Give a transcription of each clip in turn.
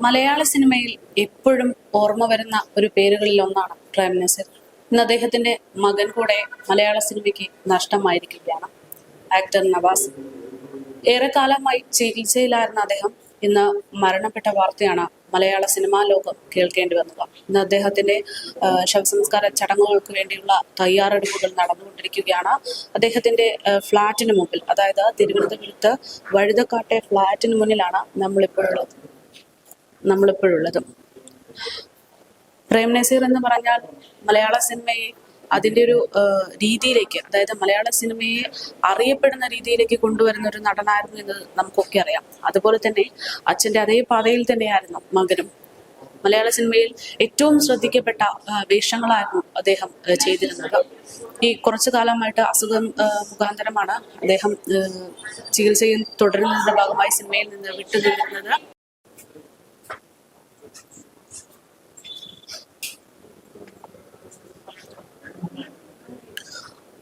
മലയാള സിനിമയിൽ എപ്പോഴും ഓർമ്മ വരുന്ന ഒരു പേരുകളിൽ ഒന്നാണ് പ്രേം നസീർ. ഇന്ന് അദ്ദേഹത്തിന്റെ മകൻ കൂടെ മലയാള സിനിമയ്ക്ക് നഷ്ടമായിരിക്കുകയാണ്. ആക്ടർ നവാസ് ഏറെക്കാലമായി ചികിത്സയിലായിരുന്ന അദ്ദേഹം ഇന്ന് മരണപ്പെട്ട വാർത്തയാണ് മലയാള സിനിമാ ലോകം കേൾക്കേണ്ടി വന്നത്. ഇന്ന് അദ്ദേഹത്തിന്റെ ശവസംസ്കാര ചടങ്ങുകൾക്ക് വേണ്ടിയുള്ള തയ്യാറെടുപ്പുകൾ നടന്നുകൊണ്ടിരിക്കുകയാണ്. അദ്ദേഹത്തിന്റെ ഫ്ളാറ്റിന് മുമ്പിൽ, അതായത് തിരുവനന്തപുരത്ത് വഴുതക്കാട്ടെ ഫ്ളാറ്റിന് മുന്നിലാണ് നമ്മളിപ്പോഴുള്ളത്. പ്രേം നസീർ എന്ന് പറഞ്ഞാൽ മലയാള സിനിമയെ അതിൻ്റെ ഒരു രീതിയിലേക്ക്, അതായത് മലയാള സിനിമയെ അറിയപ്പെടുന്ന രീതിയിലേക്ക് കൊണ്ടുവരുന്ന ഒരു നടനായിരുന്നു എന്ന് നമുക്കൊക്കെ അറിയാം. അതുപോലെ തന്നെ അച്ഛൻ്റെ അതേ പാതയിൽ തന്നെയായിരുന്നു മകനും. മലയാള സിനിമയിൽ ഏറ്റവും ശ്രദ്ധിക്കപ്പെട്ട വേഷങ്ങളായിരുന്നു അദ്ദേഹം ചെയ്തിരുന്നത്. ഈ കുറച്ചു കാലമായിട്ട് അസുഖം മുഖാന്തരമാണ് അദ്ദേഹം ചികിത്സയിൽ തുടരുന്നതിന്റെ ഭാഗമായി സിനിമയിൽ നിന്ന് വിട്ടുനിന്നിരുന്നത്.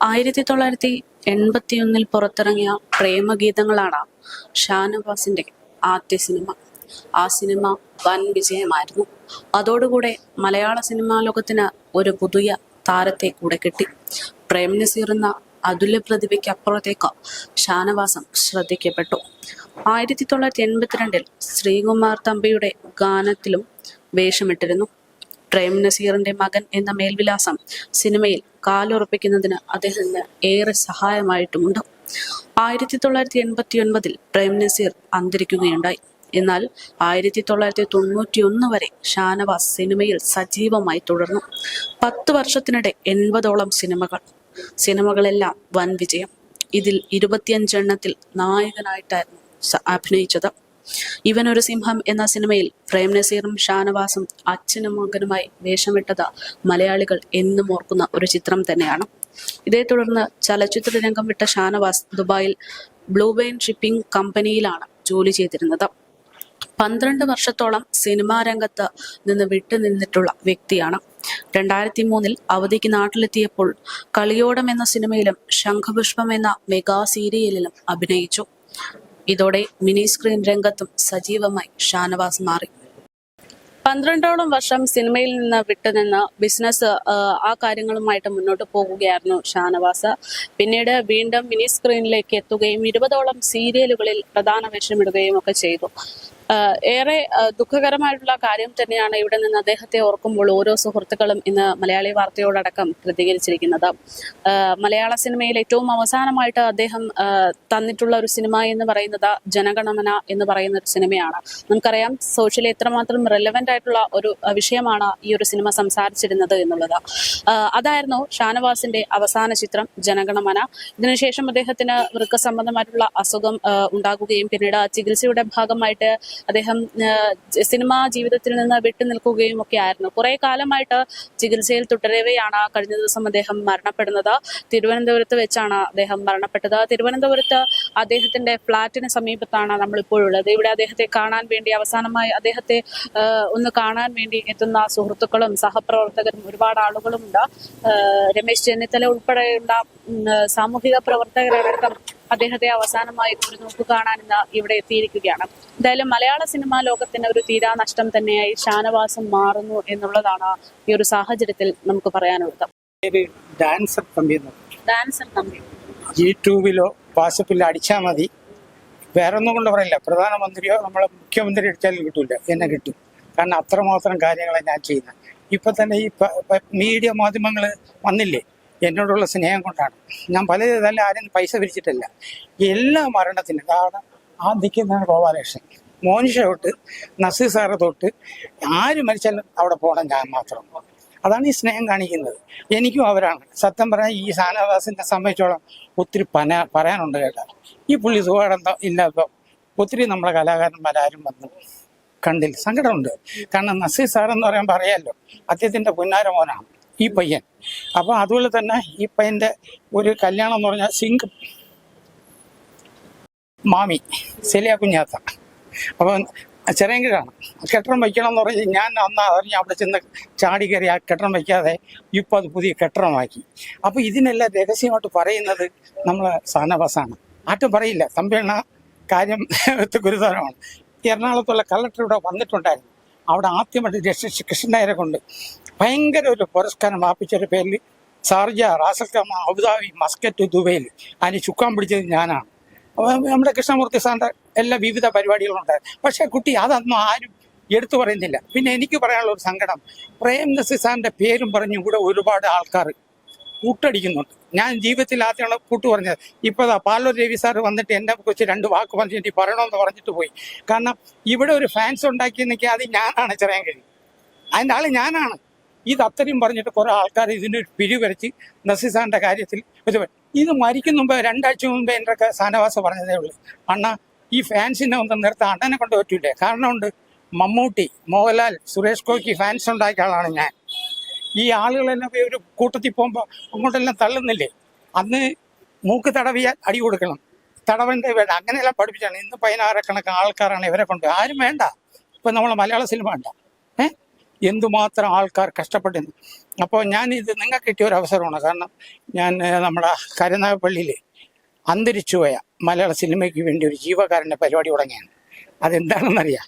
1981 പുറത്തിറങ്ങിയ പ്രേമഗീതങ്ങളാണ് ഷാനവാസിന്റെ ആദ്യ സിനിമ. ആ സിനിമ വൻ വിജയമായിരുന്നു. അതോടുകൂടെ മലയാള സിനിമാ ലോകത്തിന് ഒരു പുതിയ താരത്തെ കൂടെ കിട്ടി. പ്രേം നസീർ എന്ന അതുല്യ പ്രതിഭയ്ക്കപ്പുറത്തേക്ക് ഷാനവാസം ശ്രദ്ധിക്കപ്പെട്ടു. 1982 ശ്രീകുമാർ തമ്പിയുടെ ഗാനത്തിലും വേഷമിട്ടിരുന്നു. പ്രേം നസീറിന്റെ മകൻ എന്ന മേൽവിലാസം സിനിമയിൽ കാലുറപ്പിക്കുന്നതിന് അദ്ദേഹത്തിന് ഏറെ സഹായമായിട്ടുമുണ്ട്. 1989 പ്രേം നസീർ അന്തരിക്കുകയുണ്ടായി. എന്നാൽ 1991 വരെ ഷാനവാസ് സിനിമയിൽ സജീവമായി തുടർന്നു. 10 വർഷത്തിനിടെ 80ഓളം സിനിമകളെല്ലാം വൻ വിജയം. ഇതിൽ 25 എണ്ണത്തിൽ നായകനായിട്ടായിരുന്നു അഭിനയിച്ചത്. ഇവനൊരു സിംഹം എന്ന സിനിമയിൽ പ്രേം നസീറും ഷാനവാസും അച്ഛനും മകനുമായി വേഷമിട്ടത് മലയാളികൾ എന്നും ഓർക്കുന്ന ഒരു ചിത്രം തന്നെയാണ്. ഇതേ തുടർന്ന് ചലച്ചിത്ര രംഗം വിട്ട ഷാനവാസ് ദുബായിൽ ബ്ലൂ വെയിൻ ഷിപ്പിംഗ് കമ്പനിയിലാണ് ജോലി ചെയ്തിരുന്നത്. 12 വർഷത്തോളം സിനിമാ രംഗത്ത് നിന്ന് വിട്ടുനിന്നിട്ടുള്ള വ്യക്തിയാണ്. 2003 അവധിക്ക് നാട്ടിലെത്തിയപ്പോൾ കളിയോടം എന്ന സിനിമയിലും ശംഖപുഷ്പം എന്ന മെഗാ സീരിയലിലും അഭിനയിച്ചു. ഇതോടെ മിനി സ്ക്രീൻ രംഗത്തും സജീവമായി ഷാനവാസ് മാറി. 12ഓളം വർഷം സിനിമയിൽ നിന്ന് വിട്ടുനിന്ന് ബിസിനസ് ആ കാര്യങ്ങളുമായിട്ട് മുന്നോട്ട് പോകുകയായിരുന്നു ഷാനവാസ്. പിന്നീട് വീണ്ടും മിനി സ്ക്രീനിലേക്ക് എത്തുകയും 20ഓളം സീരിയലുകളിൽ പ്രധാന വേഷമിടുകയും ഒക്കെ ചെയ്തു. ഏറെ ദുഃഖകരമായിട്ടുള്ള കാര്യം തന്നെയാണ് ഇവിടെ നിന്ന് അദ്ദേഹത്തെ ഓർക്കുമ്പോൾ ഓരോ സുഹൃത്തുക്കളും ഇന്ന് മലയാളി വാർത്തയോടക്കം പ്രതികരിച്ചിരിക്കുന്നത്. മലയാള സിനിമയിൽ ഏറ്റവും അവസാനമായിട്ട് അദ്ദേഹം തന്നിട്ടുള്ള ഒരു സിനിമ എന്ന് പറയുന്നത് ജനഗണമന എന്ന് പറയുന്ന ഒരു സിനിമയാണ്. നമുക്കറിയാം സോഷ്യലി എത്രമാത്രം റെലവെന്റ് ആയിട്ടുള്ള ഒരു വിഷയമാണ് ഈ ഒരു സിനിമ സംസാരിച്ചിരുന്നത് എന്നുള്ളത്. അതായിരുന്നു ഷാനവാസിന്റെ അവസാന ചിത്രം ജനഗണമന. ഇതിനുശേഷം അദ്ദേഹത്തിന് വൃക്ക സംബന്ധമായിട്ടുള്ള അസുഖം ഉണ്ടാകുകയും പിന്നീട് ചികിത്സയുടെ ഭാഗമായിട്ട് അദ്ദേഹം സിനിമാ ജീവിതത്തിൽ നിന്ന് വിട്ടുനിൽക്കുകയും ഒക്കെ ആയിരുന്നു. കുറെ കാലമായിട്ട് ചികിത്സയിൽ തുടരവെയാണ് കഴിഞ്ഞ ദിവസം അദ്ദേഹം മരണപ്പെടുന്നത്. തിരുവനന്തപുരത്ത് വെച്ചാണ് അദ്ദേഹം മരണപ്പെട്ടത്. തിരുവനന്തപുരത്ത് അദ്ദേഹത്തിന്റെ ഫ്ളാറ്റിന് സമീപത്താണ് നമ്മളിപ്പോഴുള്ളത്. ഇവിടെ അദ്ദേഹത്തെ കാണാൻ വേണ്ടി, അവസാനമായി അദ്ദേഹത്തെ ഒന്ന് കാണാൻ വേണ്ടി എത്തുന്ന സുഹൃത്തുക്കളും സഹപ്രവർത്തകരും ഒരുപാട് ആളുകളുമുണ്ട്. രമേശ് ചെന്നിത്തല ഉൾപ്പെടെയുള്ള സാമൂഹിക പ്രവർത്തകരടക്കം അദ്ദേഹത്തെ അവസാനമായി ഒരു നോക്കു കാണാൻ ഇന്ന് ഇവിടെ എത്തിയിരിക്കുകയാണ്. എന്തായാലും മലയാള സിനിമാ ലോകത്തിന് ഒരു തീരാ നഷ്ടം തന്നെയായി ഷാനവാസം മാറുന്നു എന്നുള്ളതാണ് ഈ ഒരു സാഹചര്യത്തിൽ നമുക്ക് പറയാനുള്ളത്. ഡാൻസർ തമ്പി യൂട്യൂബിലോ വാട്സപ്പിലോ അടിച്ചാൽ മതി. വേറെ ഒന്നും കൊണ്ട് പറയില്ല. പ്രധാനമന്ത്രിയോ നമ്മളെ മുഖ്യമന്ത്രി അടിച്ചാലും കിട്ടൂല, എന്നെ കിട്ടും. കാരണം അത്രമാത്രം കാര്യങ്ങളാണ് ഞാൻ ചെയ്യുന്നത്. ഇപ്പൊ തന്നെ ഈ മീഡിയ മാധ്യമങ്ങൾ വന്നില്ലേ, എന്നോടുള്ള സ്നേഹം കൊണ്ടാണ്. ഞാൻ പലതല്ല ആരും പൈസ പിരിച്ചിട്ടില്ല. എല്ലാ മരണത്തിനും കാരണം ആ നിൽക്കുന്നതാണ് ഗോപാലകൃഷ്ണൻ. മോനിഷ തൊട്ട് നസീർ സാറ് തൊട്ട് ആര് മരിച്ചാലും അവിടെ പോകണം ഞാൻ മാത്രം. അതാണ് ഈ സ്നേഹം കാണിക്കുന്നത്. എനിക്കും അവരാണ്. സത്യം പറഞ്ഞാൽ ഈ ഷാനവാസിനെ സംബന്ധിച്ചോളം ഒത്തിരി പറയാനുണ്ട് കേട്ടോ. ഈ പുള്ളി സുഖം ഇല്ലാത്തപ്പോൾ ഒത്തിരി നമ്മളെ കലാകാരന്മാരാരും വന്നു കണ്ടില്ല. സങ്കടമുണ്ട്. കാരണം നസീർ സാറെന്ന് പറയുമ്പോൾ അറിയാമല്ലോ, അദ്ദേഹത്തിൻ്റെ പുന്നാര മോനാണ് ഈ പയ്യൻ. അപ്പോൾ അതുപോലെ തന്നെ ഈ പയ്യൻ്റെ ഒരു കല്യാണം എന്ന് പറഞ്ഞാൽ സിംഗ് മാമി സെലിയ കുഞ്ഞാത്ത. അപ്പം ചെറിയങ്കിഴാണ് കെട്ടിടം വയ്ക്കണം എന്ന് പറഞ്ഞ് ഞാൻ അന്ന് അറിഞ്ഞ് അവിടെ ചെന്ന് ചാടി കയറി ആ കെട്ടിടം വയ്ക്കാതെ ഇപ്പം അത് പുതിയ കെട്ടിടമാക്കി. അപ്പോൾ ഇതിനെല്ലാം രഹസ്യമായിട്ട് പറയുന്നത് നമ്മളെ ഷാനവാസാണ്. ആറ്റും പറയില്ല. തമ്പിയണ്ണ കാര്യം ഗുരുതരമാണ്. എറണാകുളത്തുള്ള കളക്ടർ ഇവിടെ വന്നിട്ടുണ്ടായിരുന്നു. അവിടെ ആദ്യമായിട്ട് ജസ്റ്റിസ് കൃഷ്ണനായരെ കൊണ്ട് ഭയങ്കര ഒരു പുരസ്കാരം വാപ്പിച്ചൊരു പേരിൽ ഷാർജ, റാസൽഖൈമ, അബുദാബി, മസ്കറ്റ്, ദുബൈയിൽ അതിന് ചുക്കാൻ പിടിച്ചത് ഞാനാണ്. അപ്പോൾ നമ്മുടെ കൃഷ്ണമൂർത്തി സാറിൻ്റെ എല്ലാ വിവിധ പരിപാടികളും ഉണ്ടായിരുന്നു. പക്ഷേ കുട്ടി അതൊന്നും ആരും എടുത്തു പറയുന്നില്ല. പിന്നെ എനിക്ക് പറയാനുള്ള ഒരു സങ്കടം, പ്രേം നസീർ സാറിൻ്റെ പേരും പറഞ്ഞ് ഇവിടെ ഒരുപാട് ആൾക്കാർ കൂട്ടടിക്കുന്നുണ്ട്. ഞാൻ ജീവിതത്തിൽ ആദ്യമാണ് കൂട്ടു പറഞ്ഞത്. ഇപ്പോൾ പാലൂർ രവി സാർ വന്നിട്ട് എന്നെ കുറിച്ച് 2 വാക്ക് പറഞ്ഞിട്ട് പറയണമെന്ന് പറഞ്ഞിട്ട് പോയി. കാരണം ഇവിടെ ഒരു ഫാൻസ് ഉണ്ടാക്കിയെന്നൊക്കെ അത് ഞാനാണ് ചെറിയാൻ കഴിയും, അതിൻ്റെ ആൾ ഞാനാണ്. ഇത് അത്രയും പറഞ്ഞിട്ട് കുറേ ആൾക്കാർ ഇതിനൊരു പിരിവരച്ച് നസീർ സാറിൻ്റെ കാര്യത്തിൽ ഇത് മരിക്കുന്ന മുമ്പ് 2 ആഴ്ച മുമ്പ് എൻ്റെ ഒക്കെ സ്ഥാനവാസം പറഞ്ഞതേ ഉള്ളൂ, അണ്ണ ഈ ഫാൻസിനെ ഒന്ന് നിർത്താൻ അണ്ണനെ കൊണ്ട് പറ്റൂലേ. കാരണമുണ്ട്, മമ്മൂട്ടി, മോഹൻലാൽ, സുരേഷ് ഗോപിക്ക് ഫാൻസ് ഉണ്ടാക്കിയ ആളാണ് ഞാൻ. ഈ ആളുകളെല്ലാം ഒരു കൂട്ടത്തിൽ പോകുമ്പോൾ അങ്ങോട്ടെല്ലാം തള്ളുന്നില്ലേ, അന്ന് മൂക്ക് തടവിയാൽ അടി കൊടുക്കണം, തടവൻ്റെ വേണ്ട, അങ്ങനെയെല്ലാം പഠിപ്പിച്ചാണ്. ഇന്ന് 16 ആൾക്കാരാണ് ഇവരെ കൊണ്ട്. ആരും വേണ്ട, ഇപ്പം നമ്മളെ മലയാള സിനിമ വേണ്ട. എന്തുമാത്രം ആൾക്കാർ കഷ്ടപ്പെട്ടിരുന്നു. അപ്പോൾ ഞാനിത് നിങ്ങൾക്ക് കിട്ടിയ ഒരു അവസരമാണ്. കാരണം ഞാൻ നമ്മുടെ കരുനാഗപ്പള്ളിയിൽ അന്തരിച്ചുപോയ മലയാള സിനിമയ്ക്ക് വേണ്ടി ഒരു ജീവകാരുണ്യ പരിപാടി തുടങ്ങിയാണ്. അതെന്താണെന്നറിയാം,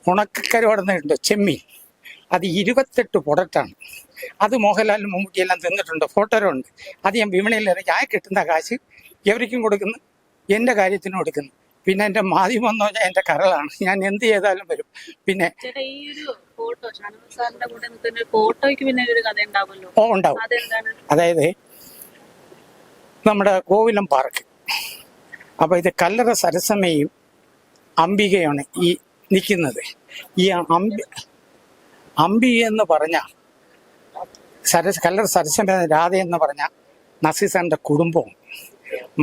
ഉണക്കക്കരുവാടുന്നുണ്ട് ചെമ്മീൻ, അത് 28 പ്രൊഡക്റ്റാണ്. അത് മോഹൻലാലിനും മമ്മൂട്ടിയെല്ലാം തിന്നിട്ടുണ്ട്, ഫോട്ടോ ഉണ്ട്. അത് ഞാൻ വിപണിയിൽ ഇറക്കി ആ കിട്ടുന്ന കാശ് എവർക്കും കൊടുക്കുന്നു, എൻ്റെ കാര്യത്തിനും കൊടുക്കുന്നു. പിന്നെ എൻ്റെ മാധ്യമം എന്ന് പറഞ്ഞാൽ എൻ്റെ കരളാണ്, ഞാൻ എന്ത് ചെയ്താലും വരും. പിന്നെ ഉണ്ടാവും. അതായത് നമ്മുടെ കോവിലം പാർക്ക്, അപ്പോൾ ഇത് കല്ലറ സരസമ്മയും അംബികയാണ് ഈ നിൽക്കുന്നത്. ഈ അംബിക എന്ന് പറഞ്ഞ കല്ലറ സരസമ്മ രാധ എന്ന് പറഞ്ഞ നസീർ സാറിൻ്റെ കുടുംബവും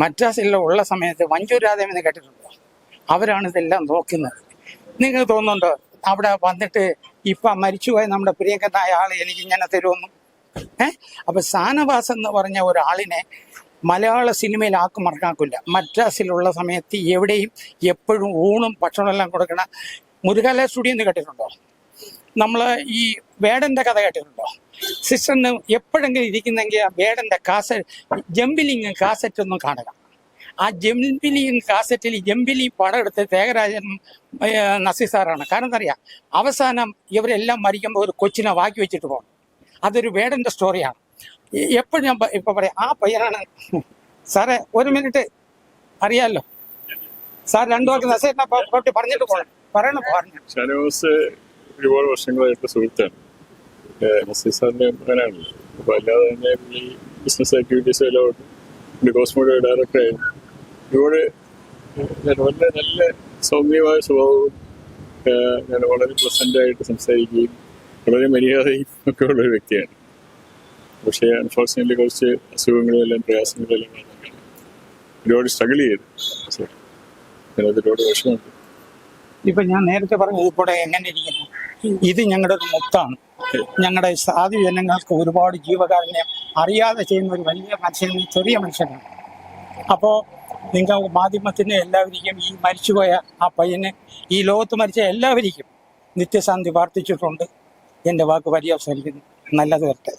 മദ്രാസിലുള്ള സമയത്ത് മഞ്ജു രാധയെന്ന് കേട്ടിട്ടുണ്ടോ? അവരാണ് ഇതെല്ലാം നോക്കുന്നത്. നിങ്ങൾക്ക് തോന്നുന്നുണ്ടോ അവിടെ വന്നിട്ട് ഇപ്പം മരിച്ചുപോയ നമ്മുടെ പ്രിയങ്കരനായ ആൾ എനിക്ക് ഇങ്ങനെ തരുമെന്നും? അപ്പൊ ഷാനവാസ് എന്ന് പറഞ്ഞ ഒരാളിനെ മലയാള സിനിമയിൽ ആക്കും മറക്കാക്കില്ല. മദ്രാസിലുള്ള സമയത്ത് എവിടെയും എപ്പോഴും ഊണും ഭക്ഷണമെല്ലാം കൊടുക്കണ മുരുകാല സ്റ്റുഡിയോ എന്ന് കേട്ടിട്ടുണ്ടോ? നമ്മൾ ഈ വേടൻ്റെ കഥ കേട്ടിട്ടുണ്ടോ? സിസ്റ്ററിന് എപ്പോഴെങ്കിലും ഇരിക്കുന്നെങ്കിൽ ആ വേടൻ്റെ ജംബിലിങ് കാസറ്റ് ഒന്നും കാണുക. ആ ജംബിലിങ് കാസറ്റിൽ ജംബിലി പടം എടുത്ത് ത്യാഗരാജൻ നസീർ സാറാണ്. കാരണം എന്താ അറിയാം, അവസാനം ഇവരെല്ലാം മരിക്കുമ്പോൾ ഒരു കൊച്ചിനെ വാക്കി വെച്ചിട്ട് പോകണം. അതൊരു വേടൻ്റെ സ്റ്റോറിയാണ്. എപ്പോഴും ഞാൻ ഇപ്പം പറയാം, ആ പയ്യനാണ് സാറേ. ഒരു മിനിറ്റ്, അറിയാമല്ലോ സാർ, 2 വാക്ക് നസീറിനെ പറഞ്ഞിട്ട് പോകണം. പറഞ്ഞു ഒരുപാട് വർഷങ്ങളായിട്ട് സുഹൃത്താണ്. നസീർ സാറിന്റെ മകനാണല്ലോ. അപ്പോൾ അല്ലാതെ തന്നെ ഈ ബിസിനസ് ആക്ടിവിറ്റീസ് എല്ലാം ഉണ്ട്. കോസ്മോയുടെ ഡയറക്ടറായിരുന്നു. ഒരുപാട് വളരെ നല്ല സൗമ്യമായ സ്വഭാവവും ഞാൻ വളരെ പ്ലസൻ്റായിട്ട് സംസാരിക്കുകയും വളരെ മര്യാദയും ഒക്കെ ഉള്ളൊരു വ്യക്തിയാണ്. പക്ഷേ അൺഫോർച്ചുനേറ്റ്ലി കുറച്ച് അസുഖങ്ങളും എല്ലാം പ്രയാസങ്ങളും എല്ലാം വന്നിട്ടാണ് ഒരുപാട് സ്ട്രഗിൾ ചെയ്ത്. ഞാനത് ഒരുപാട് വിഷമമുണ്ട്. ഇപ്പൊ ഞാൻ നേരത്തെ പറഞ്ഞു ഇതിപ്പോടെ എങ്ങനെ ഇരിക്കുന്നു, ഇത് ഞങ്ങളുടെ ഒരു മുത്താണ്. ഞങ്ങളുടെ സാധു ജനങ്ങൾക്ക് ഒരുപാട് ജീവകാരുണ്യം അറിയാതെ ചെയ്യുന്ന ഒരു വലിയ മനുഷ്യൻ, ചെറിയ മനുഷ്യനാണ്. അപ്പോൾ നിങ്ങൾ മാധ്യമത്തിന് എല്ലാവരിക്കും ഈ മരിച്ചുപോയ ആ പയ്യന്, ഈ ലോകത്ത് മരിച്ച എല്ലാവരിക്കും നിത്യശാന്തി പ്രാർത്ഥിച്ചിട്ടുണ്ട്. എൻ്റെ വാക്ക് പര്യവസാനിക്കുന്നു. നല്ലത് വരട്ടെ.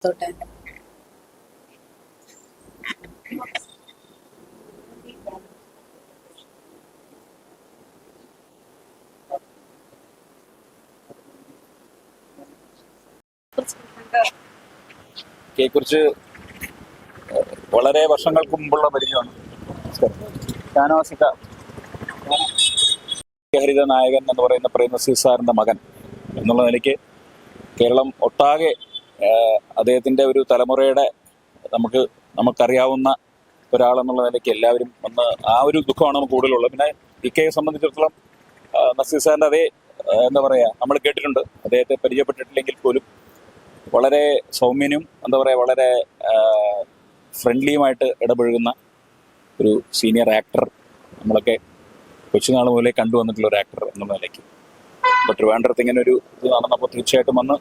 തൊട്ടെ കുറിച്ച് വളരെ വർഷങ്ങൾക്ക് മുമ്പുള്ള പരിചയമാണ്. ഷാനവാസിക്ക ഹരിത നായകൻ എന്ന് പറയുന്ന പ്രേംനസീർ സാറിൻ്റെ മകൻ എന്നുള്ള നിലയ്ക്ക് കേരളം ഒട്ടാകെ അദ്ദേഹത്തിൻ്റെ ഒരു തലമുറയുടെ നമുക്കറിയാവുന്ന ഒരാളെന്നുള്ള നിലയ്ക്ക് എല്ലാവരും വന്ന് ആ ഒരു ദുഃഖമാണ് നമുക്ക് കൂടുതലുള്ളത്. പിന്നെ ഇക്കയെ സംബന്ധിച്ചിടത്തോളം നസീർ സാറിൻ്റെ അതേ എന്താ പറയുക, നമ്മൾ കേട്ടിട്ടുണ്ട്, അദ്ദേഹത്തെ പരിചയപ്പെട്ടിട്ടില്ലെങ്കിൽ പോലും വളരെ സൗമ്യനും എന്താ പറയുക വളരെ ഫ്രണ്ട്ലിയുമായിട്ട് ഇടപഴകുന്ന ഒരു സീനിയർ ആക്ടർ, നമ്മളൊക്കെ കൊച്ചുനാൾ മുതലേ കണ്ടുവന്നിട്ടുള്ള ഒരു ആക്ടർ എന്നുള്ള നിലയ്ക്ക്. അപ്പോൾ ട്രിവാൻഡ്രത്ത് ഇങ്ങനെ ഒരു ഇത് നടന്നപ്പോൾ തീർച്ചയായിട്ടും വന്ന്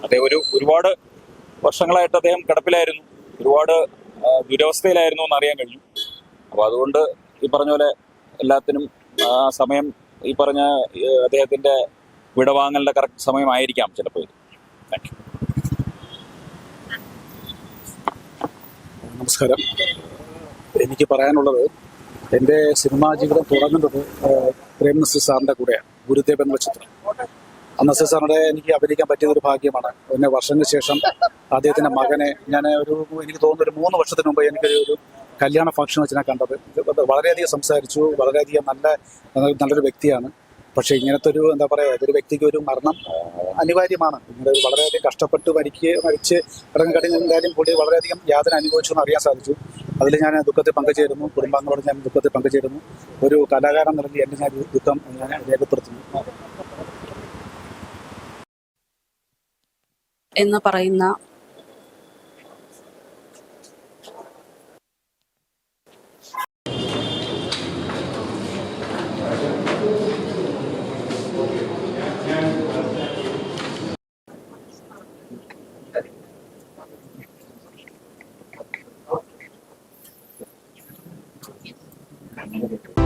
അദ്ദേഹം ഒരുപാട് വർഷങ്ങളായിട്ട് അദ്ദേഹം കിടപ്പിലായിരുന്നു, ഒരുപാട് ദുരവസ്ഥയിലായിരുന്നു എന്ന് അറിയാൻ കഴിഞ്ഞു. അപ്പോൾ അതുകൊണ്ട് ഈ പറഞ്ഞ പോലെ എല്ലാത്തിനും സമയം ഈ പറഞ്ഞ അദ്ദേഹത്തിൻ്റെ വിടവാങ്ങലിൻ്റെ കറക്റ്റ് സമയമായിരിക്കാം ചിലപ്പോൾ ഇത്. Thank you. നമസ്കാരം. എനിക്ക് പറയാനുള്ളത്, എൻ്റെ സിനിമാ ജീവിതം തുടങ്ങുന്നത് പ്രേംനസീർ സാറിൻ്റെ കൂടെയാണ്. ഗുരുദേവ് എന്ന ചിത്രം. നസീർ സാറിൻ്റെ എനിക്ക് അഭിനയിക്കാൻ പറ്റിയതൊരു ഭാഗ്യമാണ്. പിന്നെ വർഷങ്ങൾക്ക് ശേഷം അദ്ദേഹത്തിൻ്റെ മകനെ ഞാൻ എനിക്ക് തോന്നുന്നു 3 വർഷത്തിന് മുമ്പ് എനിക്കൊരു കല്യാണ ഫംഗ്ഷൻ വെച്ച് ഞാൻ കണ്ടത്. വളരെയധികം സംസാരിച്ചു, വളരെയധികം നല്ലൊരു വ്യക്തിയാണ്. പക്ഷേ ഇങ്ങനത്തെ ഒരു എന്താ പറയുക, ഒരു വ്യക്തിക്ക് ഒരു മരണം അനിവാര്യമാണ്. ഇങ്ങനെ വളരെയധികം കഷ്ടപ്പെട്ട് മരിച്ച് ഇറങ്ങിക്കഴിഞ്ഞ എന്തായാലും കൂടി വളരെയധികം യാതന അനുഭവിച്ചു എന്ന് അറിയാൻ സാധിച്ചു. അതിൽ ഞാൻ ദുഃഖത്തിൽ പങ്കുചേരുന്നു. കുടുംബാംഗങ്ങളോട് ഞാൻ ദുഃഖത്തിൽ പങ്കുചേരുന്നു. ഒരു കലാകാരൻ നിലയിൽ എൻ്റെ ഞാൻ ദുഃഖം ഞാൻ രേഖപ്പെടുത്തുന്നു എന്ന് പറയുന്ന Thank you.